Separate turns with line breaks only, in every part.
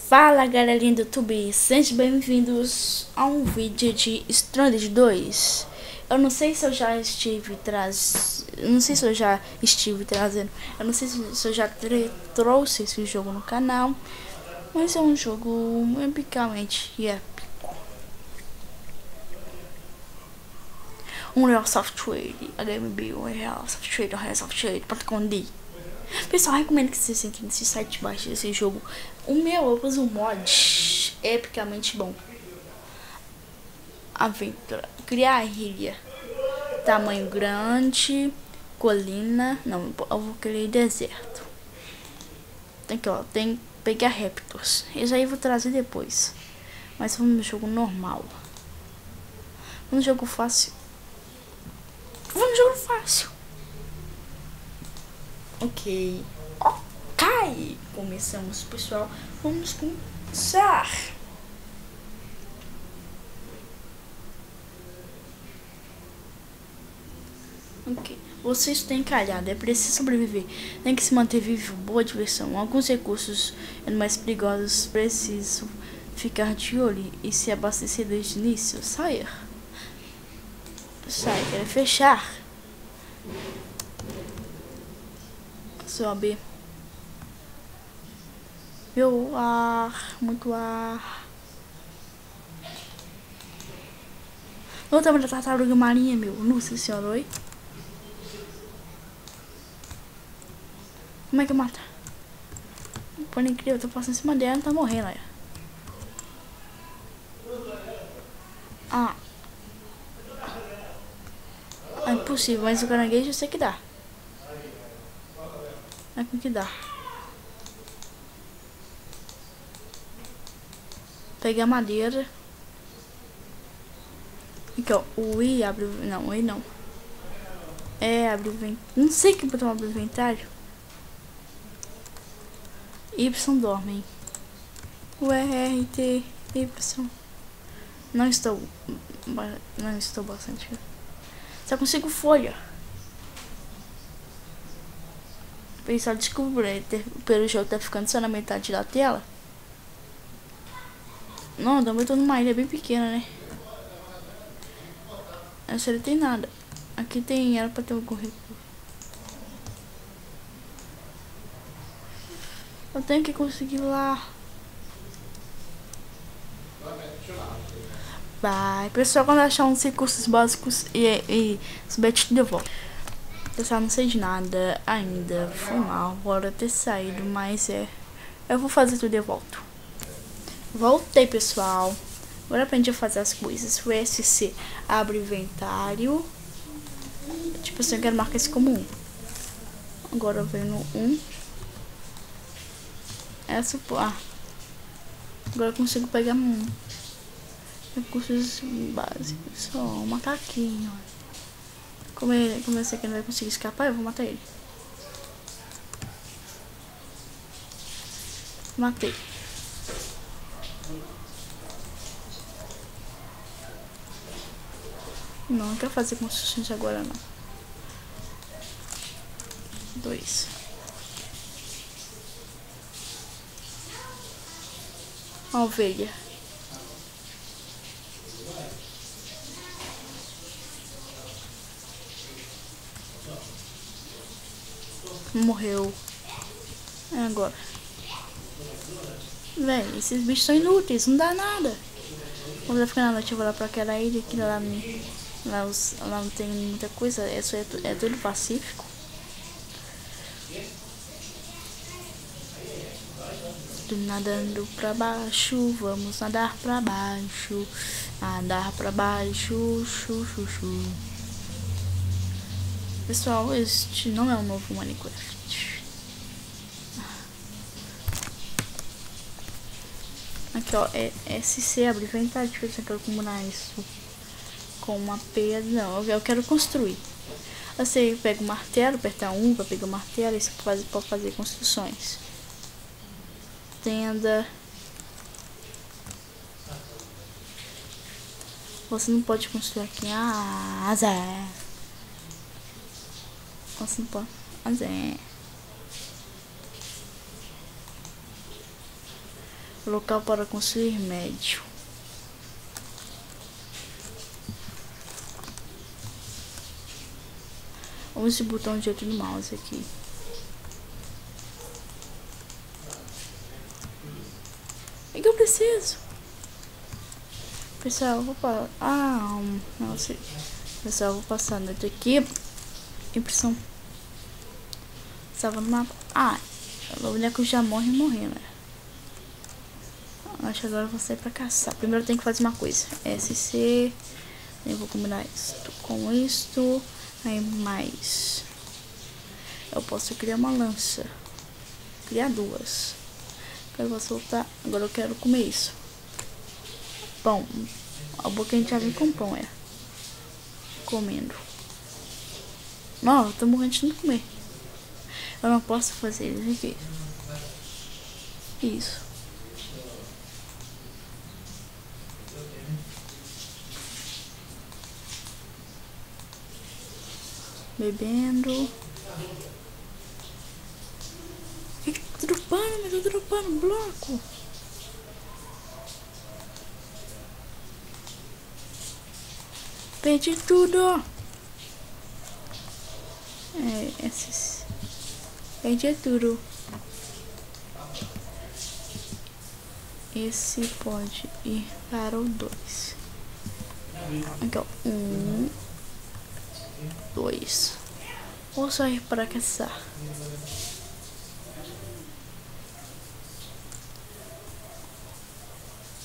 Fala galerinha do YouTube, sejam bem-vindos a um vídeo de Stranded 2. Eu não sei se eu já estive trazendo, eu não sei se eu já trouxe esse jogo no canal, mas é um jogo epicamente épico. Unreal Software, HMB, Unreal Software.com.d. Pessoal, recomendo que vocês entrem nesse site, baixem esse jogo. Eu uso um mod epicamente bom. Aventura, criar ilha, tamanho grande, colina, não, eu vou criar deserto. Tem que, tem pegar Raptors. Esse aí eu vou trazer depois. Mas vamos no jogo normal. Vamos no jogo fácil. Ok. Começamos, pessoal. Vamos começar. Ok. Vocês têm calhado, é preciso sobreviver. Tem que se manter vivo, boa diversão. Alguns recursos mais perigosos, preciso ficar de olho e se abastecer desde o início. Sair, quer fechar. Sobe. Meu ar, muito ar. Olha o tamanho da tartaruga marinha, meu. Nossa senhora, oi. Como é que eu mato? Por incrível, eu tô passando em cima dela, não tá morrendo, olha. É impossível, mas o caranguejo eu sei que dá. É com que dá. Pegar madeira. Aqui, ó. O I abre o... Não, o I não. É, abre o inventário. Não sei que botão abre o inventário. Y dorme. O R, T, Y. Não estou bastante. Só consigo folha. Pessoal, descobrir pelo jogo tá ficando só na metade da tela. Não, também tô numa ilha bem pequena, né? Essa não tem nada. Aqui tem, era pra ter um currículo. Eu tenho que conseguir lá. Vai, pessoal, quando achar uns recursos básicos e souber te devolve. Pessoal, não sei de nada ainda. Foi mal, bora ter saído, mas eu vou fazer tudo e volto. Voltei, pessoal. Agora aprendi a fazer as coisas. O SC abre inventário. Tipo assim, eu quero marcar esse como 1. Agora eu venho no 1. Essa, agora eu consigo pegar recursos básicos. Só um macaquinho. Como eu sei que ele não vai conseguir escapar, eu vou matar ele. Matei. Não quero fazer construções agora, não. 2. A ovelha. Morreu. É agora. Véi, esses bichos são inúteis, não dá nada. Quando ficar na noite eu vou lá pra aquela ilha que lá não tem muita coisa, é tudo pacífico. Tô nadando pra baixo, vamos nadar pra baixo. Nadar pra baixo, chu. Pessoal, este não é um novo Minecraft. Aqui, ó, é SC, abre inventário. Deixa eu ver se eu quero combinar isso com uma pedra. Não, eu quero construir. Você pega o martelo, apertar 1 pra pegar o martelo e você pode fazer construções. Tenda. Você não pode construir aqui a asa. Você não pode fazer. Local para construir médio. Vamos esse botão direito do mouse aqui. O que eu preciso? Pessoal, eu vou para... não sei. Pessoal, eu vou passar a noite aqui. Impressão. Salva no mapa. O boneco já morre né? Acho que agora eu vou sair pra caçar. Primeiro eu tenho que fazer uma coisa. SC. Eu vou combinar isto com isto. Aí mais. Eu posso criar uma lança. Criar duas. Eu vou soltar. Agora eu quero comer isso. Pão. A boca a gente já vem com pão, comendo. Não, eu tô morrendo de não comer. Eu não posso fazer isso aqui. Isso. Bebendo. O que tá dropando? Mas eu tô dropando bloco. Perdi tudo. Esses. Perdi tudo. Esse pode ir para o 2. Aqui, ó. 1, 2. Vou sair para caçar.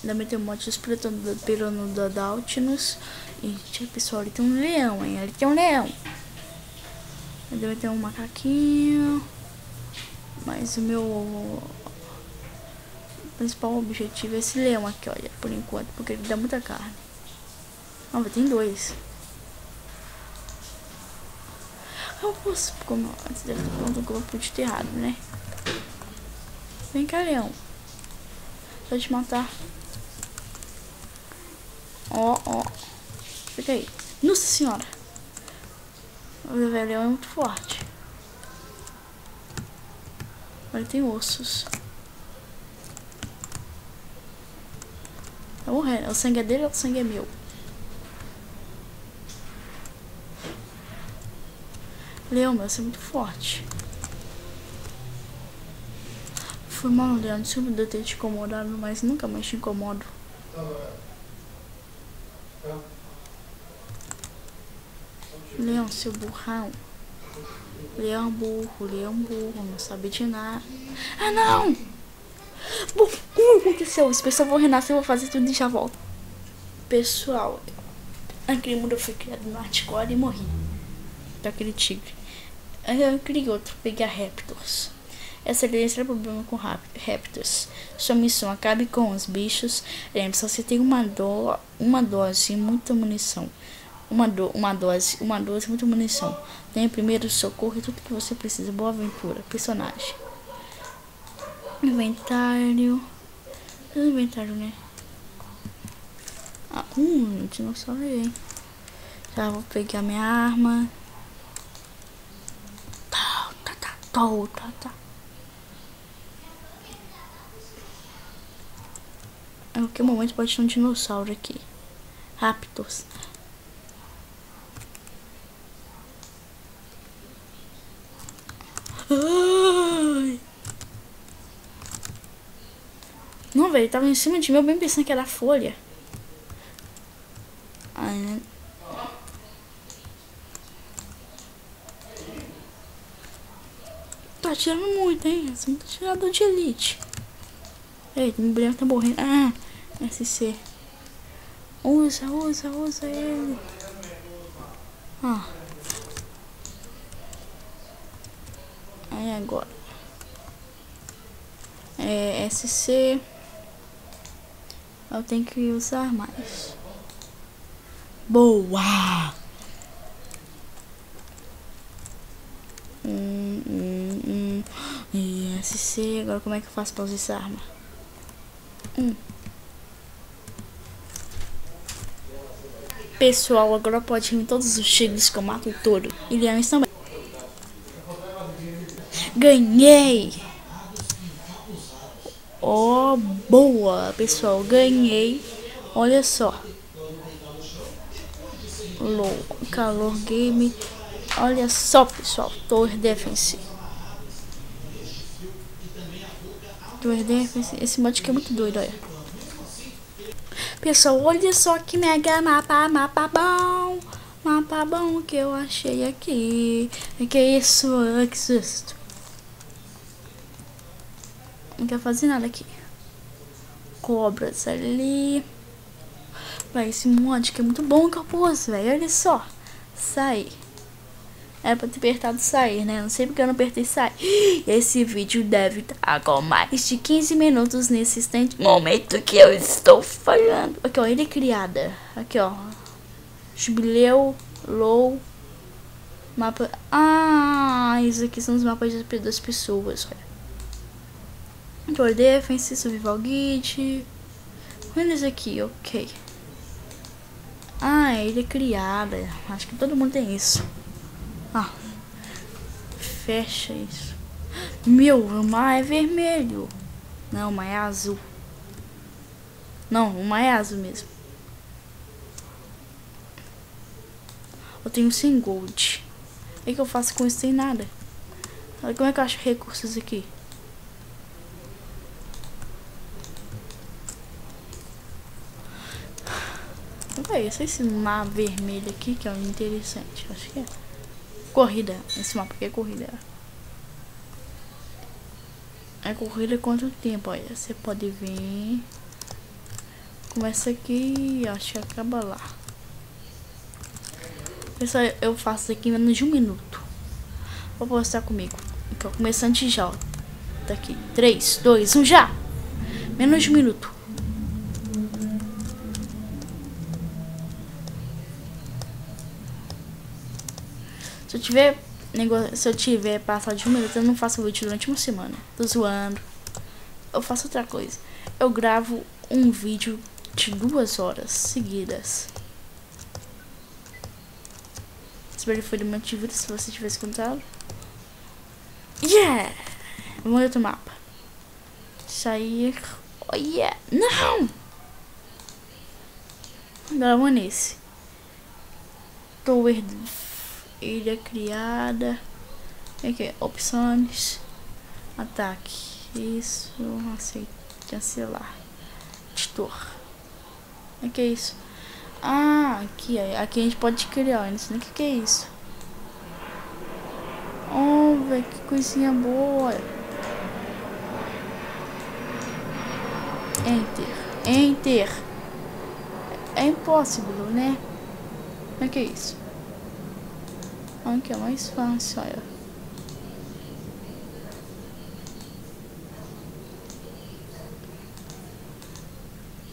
Também tem um monte de esperando da Altinos. E, pessoal, ali tem um leão, hein? Ali tem um leão. Também tem um macaquinho. Mas o meu principal objetivo é esse leão aqui, olha, por enquanto, porque ele dá muita carne. Não, tem 2. Eu posso comer antes dele ter pronto que eu vou ter errado, né? Vem cá, leão. Vou te matar. Ó. Fica aí. Nossa senhora. O leão é muito forte. Ele tem ossos. Tá morrendo. O sangue é dele ou o sangue é meu? Leão, meu, você é muito forte. Foi mal, Leão. Desculpa de eu ter te incomodado, mas nunca mais te incomodo. Leão, seu burrão. Leão burro, não sabe de nada. Não! O que aconteceu? Esse pessoal vão renascer, eu vou fazer tudo e já volto. Pessoal, aquele mundo foi criado no hardcore e morri. Daquele tigre. Eu criei outro, peguei a Raptors. Essa é o problema com Raptors. Sua missão: acabe com os bichos. Lembre, só você tem uma dose e muita munição. Uma dose, muita munição. Tenha primeiro socorro e tudo que você precisa. Boa aventura. Personagem. Inventário. Inventário, né? Dinossauro aí. Já vou pegar minha arma. Tá. Em qualquer momento pode ter um dinossauro aqui. Raptors. Ai. Não, velho, tava em cima de mim, eu bem pensando que era folha. Ai, tá atirando muito, hein? Você é muito atirador de elite. Ei, meu boneco tá morrendo. SC. Usa ele. Aí agora. SC. Eu tenho que usar mais. Boa! SC. Agora como é que eu faço pra usar essa arma? Pessoal, agora pode vir todos os tigres que eu mato todo. E leões também. Ganhei! Oh, boa, pessoal, ganhei. Olha só. Low, calor game. Olha só, pessoal, Tower Defense. Tower Defense, esse mod aqui é muito doido, olha. Pessoal, olha só que mega mapa bom. Mapa bom que eu achei aqui. Que é isso? Que susto. Não quero fazer nada aqui. Cobras ali. Vai, esse mod que é muito bom que eu pus, velho. Olha só. Sai. Era pra ter apertado sair, né? Não sei porque eu não apertei sair. Esse vídeo deve estar com mais de 15 minutos nesse instante. Momento que eu estou falhando. Aqui, ó. Ele é criada. Aqui, ó. Jubileu. Low. Mapa. Ah, isso aqui são os mapas das pessoas, olha. Tower Defense, Survival Guide. Olha isso aqui, ok. Ah, ele é criada. Acho que todo mundo tem isso. Ah, fecha isso. Meu, o mar é vermelho. Não, o mar é azul. Não, o mar é azul mesmo. Eu tenho 100 gold. O que eu faço com isso sem nada? Olha como é que eu acho recursos aqui. Olha, esse mar vermelho aqui que é interessante. Acho que é. Corrida. Esse mapa aqui é corrida. É corrida quanto tempo? Olha, você pode ver. Começa aqui e acho que acaba lá. Pessoal, eu faço isso aqui em menos de 1 minuto. Vou postar comigo. Então, começando já, ó. Tá aqui. 3, 2, 1, já! Menos de 1 minuto. Se eu tiver passado de 1 minuto, eu não faço vídeo durante uma semana. Tô zoando. Eu faço outra coisa. Eu gravo um vídeo de 2 horas seguidas. Espero que foi de motivo se você tivesse contado. Yeah! Vamos outro mapa. Sair. Oh yeah! Não! Agora vamos nesse. Tower. Ilha criada. Aqui, opções. Ataque. Isso. Aceita. Cancelar. Editor. O que é isso? Ah, aqui a gente pode criar. Eu não sei nem o que é isso. Oh, velho, que coisinha boa. Enter. Enter. É impossível, né? O que é isso? Aqui é mais fácil, olha.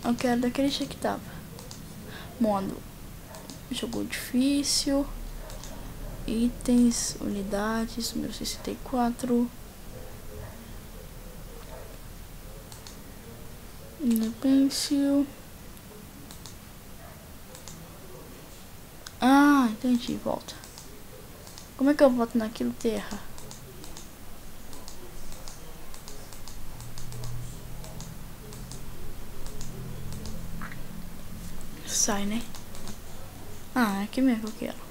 Eu quero daquele jeito que tava. Modo. Jogo difícil. Itens, unidades, 1064. No pencil. Ah, entendi, volta. Como é que eu volto naquilo, terra? Sai, né? Ah, é aqui mesmo que eu quero.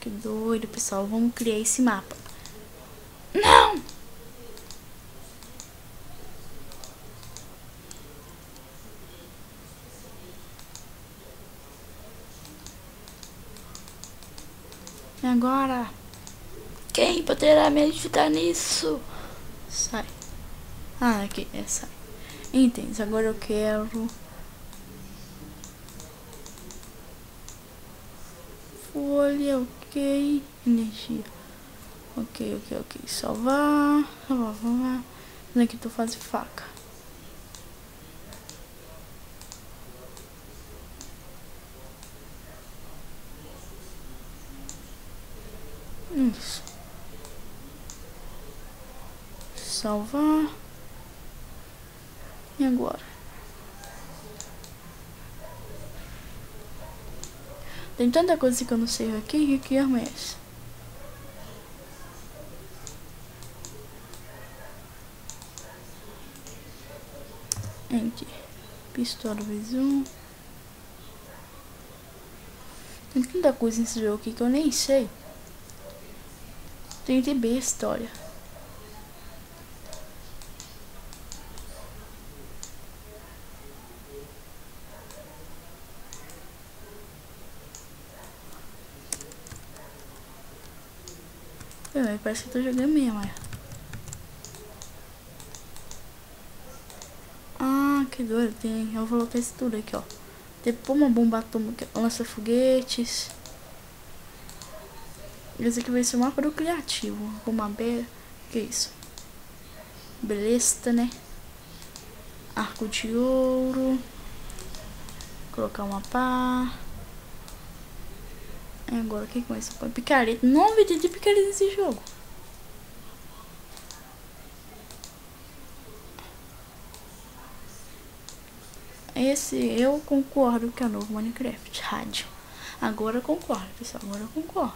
Que doido, pessoal. Vamos criar esse mapa. Não! E agora? Quem poderá me ajudar nisso? Sai. Ah, aqui, sai. Itens, agora eu quero... Folha, ok. Energia. Ok. Salvar. Aqui tu faz faca. Isso. Salvar. E agora? Tem tanta coisa que eu não sei aqui. Que arma é essa? Enter. Pistola vezes 1. Tem tanta coisa nesse jogo aqui que eu nem sei. Tem que ver a história. Parece que eu tô jogando mesmo, Ah, que doido. Eu vou colocar isso tudo aqui, ó. Depois uma bomba atômica, lança foguetes. Esse aqui vai ser o mapa do criativo. Uma beira. Que isso? Beleza, né? Arco de ouro. Colocar uma pá. Agora o que com isso? Picareta. Não vi de picareta nesse jogo. Esse eu concordo que é novo Minecraft. Rádio. Agora eu concordo, pessoal. Agora eu concordo.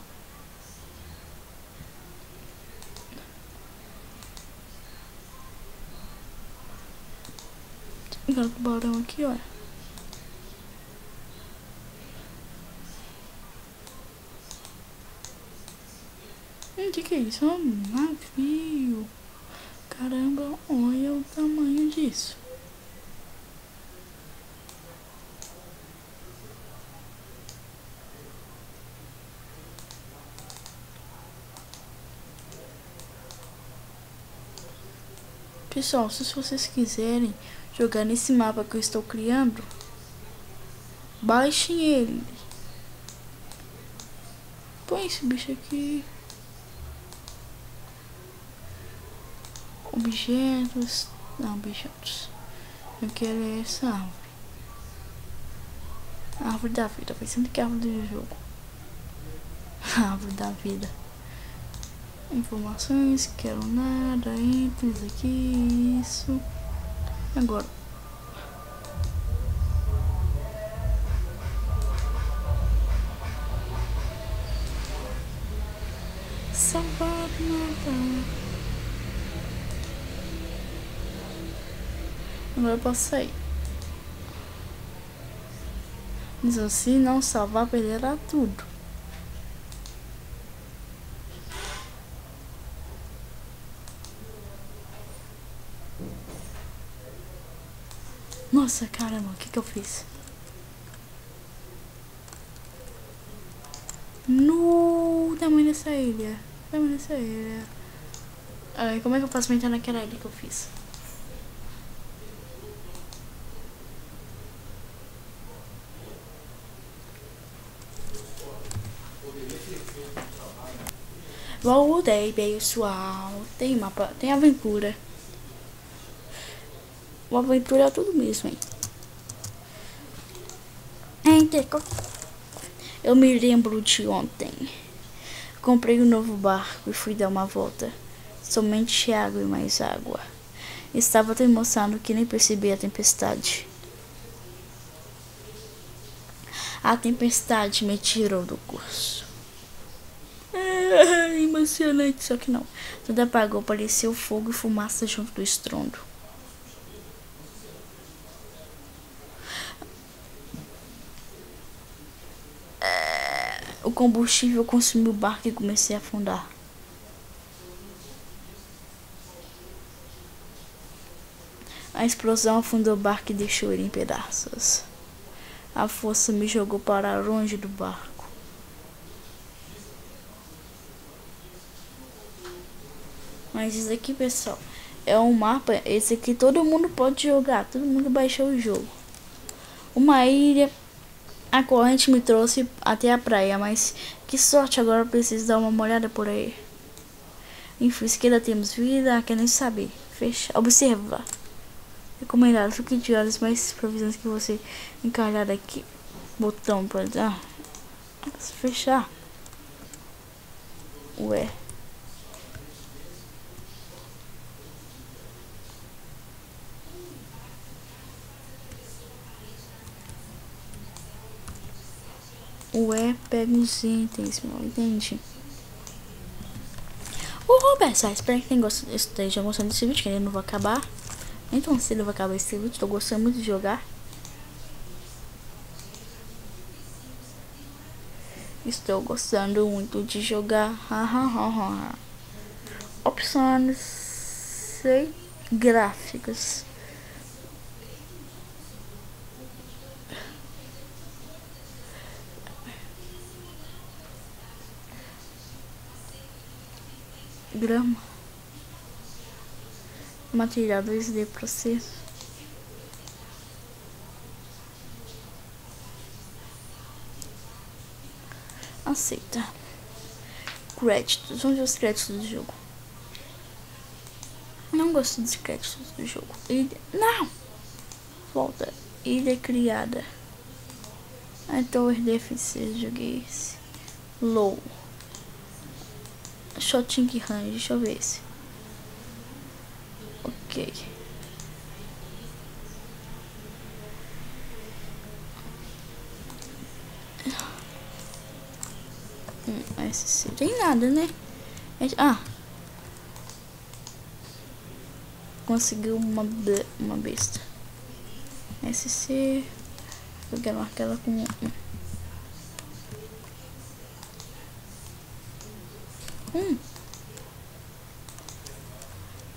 Agora o tubarão aqui, olha. Que é isso? É um navio. Caramba, olha o tamanho disso. Pessoal, se vocês quiserem jogar nesse mapa que eu estou criando, baixem ele. Põe esse bicho aqui. Objetos. Não, objetos. Eu quero essa árvore. Árvore da vida. Pensando que é árvore do jogo. Árvore da vida. Informações. Quero nada. Itens aqui. Isso. Agora. Salvar nada. Agora eu posso sair. Mas se não salvar, perderá tudo. Nossa, caramba, o que eu fiz? No tamanho dessa ilha. Tamanho dessa ilha. Ai, como é que eu posso entrar naquela ilha que eu fiz? Voltei, pessoal. Tem mapa, tem aventura. O aventura é tudo mesmo, hein? Eu me lembro de ontem. Comprei um novo barco e fui dar uma volta. Somente água e mais água. Estava tão emocionado que nem percebi a tempestade. A tempestade me tirou do curso. Emocionante, só que não. Tudo apagou, apareceu fogo e fumaça junto do estrondo. O combustível consumiu o barco e comecei a afundar. A explosão afundou o barco e deixou ele em pedaços. A força me jogou para longe do barco. Mas isso aqui, pessoal, é um mapa. Esse aqui todo mundo pode jogar. Todo mundo baixou o jogo. Uma ilha. A corrente me trouxe até a praia, mas que sorte, agora eu preciso dar uma olhada por aí. Enfim, esquerda temos vida, quer nem saber. Fecha, observa. Recomendado, fique de olhos, mais provisões que você encarnar aqui. Botão para dar. Fechar. Ué. Pega os itens, meu, entendi. Pessoal, espero que esteja gostando desse vídeo, que ele não vai acabar. Então, se ele vai acabar esse vídeo, tô gostando muito de jogar. Estou gostando muito de jogar. Opções gráficos. Grama. Material 2D processo. Aceita. Créditos. Vamos ver os créditos do jogo. Não gosto dos créditos do jogo. Ilha. Não! Volta. Ilha criada. Torre DFC. Joguei esse. Low. Shooting range. Deixa eu ver esse. Ok. SC. Tem nada, né? Conseguiu uma besta. SC. Eu quero marcar ela com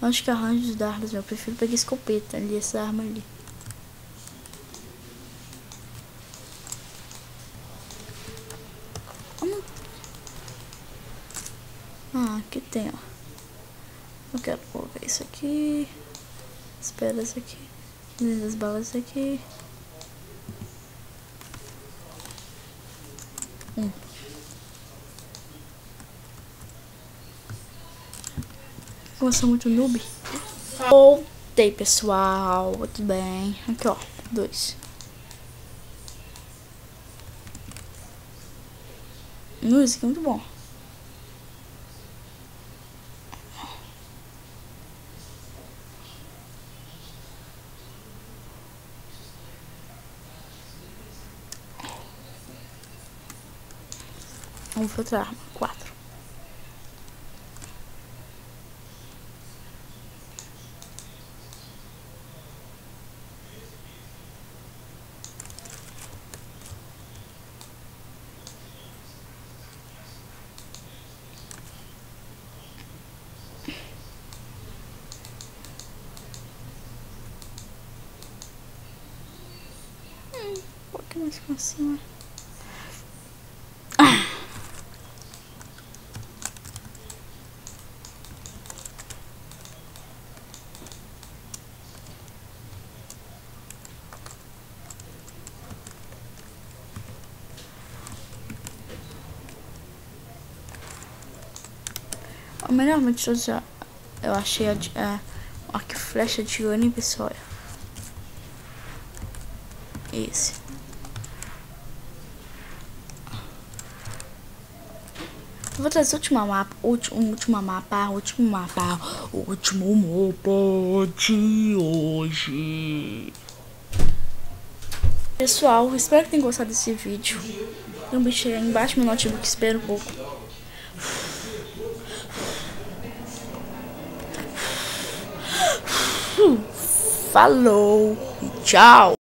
Acho que arranjo os dardos, eu prefiro pegar escopeta ali, essa arma ali. Aqui tem, ó. Eu quero colocar isso aqui. As pedras aqui. As balas aqui. Eu sou muito noob. Voltei, pessoal. Tudo bem. Aqui, ó. 2. Música é muito bom. Vamos pra outra arma. 4. Um pouquinho mais pra cima. A melhor arma de todas, eu achei a arco e flecha de Oni, pessoal. Esse. Eu vou trazer o último mapa de hoje. Pessoal, espero que tenham gostado desse vídeo. Tem um bicho aí embaixo do meu notebook, espera um pouco. Falou e tchau.